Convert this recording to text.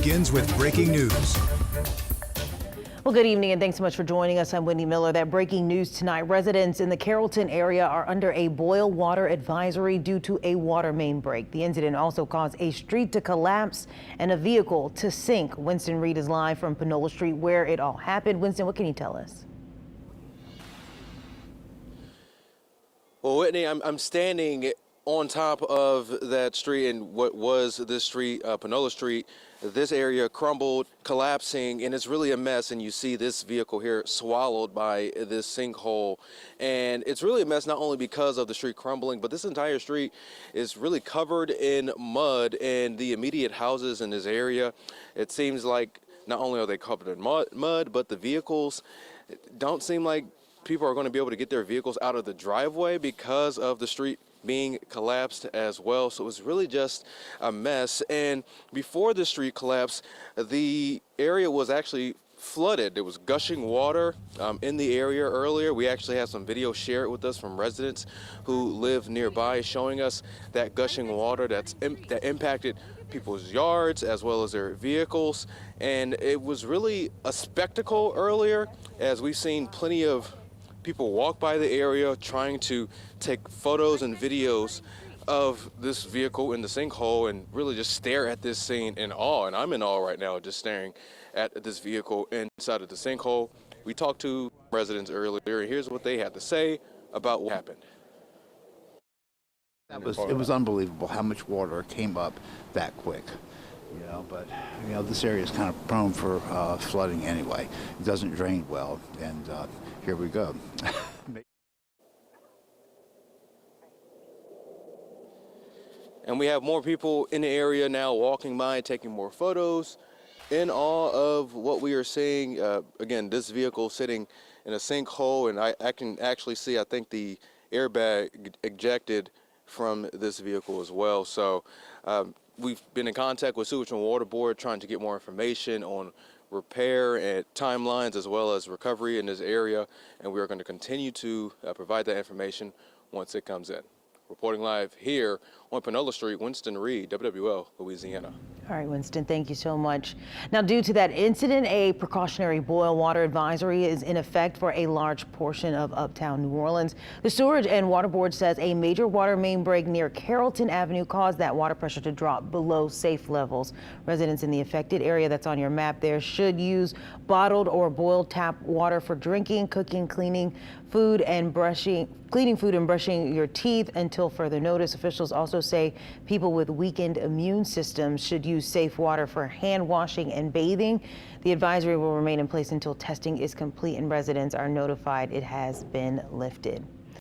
begins with breaking news. Well, good evening and thanks so much for joining us. I'm Wendy Miller. That breaking news tonight. Residents in the Carrollton area are under a boil water advisory due to a water main break. The incident also caused a street to collapse and a vehicle to sink. Winston Reed is live from Panola Street where it all happened. Winston, what can you tell us? Well, Whitney, I'm standing on top of that street in what was this street, Panola Street. This area crumbled, collapsing, and it's really a mess. And you see this vehicle here swallowed by this sinkhole. And it's really a mess not only because of the street crumbling, but this entire street is really covered in mud and the immediate houses in this area. It seems like not only are they covered in mud, but the vehicles don't seem like people are going to be able to get their vehicles out of the driveway because of the street being collapsed as well. So it was really just a mess. And before the street collapse, the area was actually flooded. There was gushing water in the area earlier. We actually had some video shared with us from residents who live nearby showing us that gushing water that impacted people's yards as well as their vehicles. And it was really a spectacle earlier, as we've seen plenty of people walk by the area trying to take photos and videos of this vehicle in the sinkhole and really just stare at this scene in awe. And I'm in awe right now just staring at this vehicle inside of the sinkhole. We talked to residents earlier, and here's what they had to say about what happened. It was unbelievable how much water came up that quick. But this area is kind of prone for flooding anyway. It doesn't drain well, and here we go. And we have more people in the area now walking by, taking more photos, in awe of what we are seeing. Again, this vehicle sitting in a sinkhole, and I can actually see, I think, the airbag ejected from this vehicle as well. So we've been in contact with Sewerage and Water Board trying to get more information on repair and timelines as well as recovery in this area, and we are going to continue to provide that information once it comes in. Reporting live here on Panola Street, Winston Reed, WWL, Louisiana. All right, Winston, thank you so much. Now, due to that incident, a precautionary boil water advisory is in effect for a large portion of Uptown New Orleans. The Sewerage and Water Board says a major water main break near Carrollton Avenue caused that water pressure to drop below safe levels. Residents in the affected area that's on your map there should use bottled or boiled tap water for drinking, cooking, cleaning food and brushing your teeth until further notice. Officials also say people with weakened immune systems should use safe water for hand washing and bathing. The advisory will remain in place until testing is complete and residents are notified it has been lifted.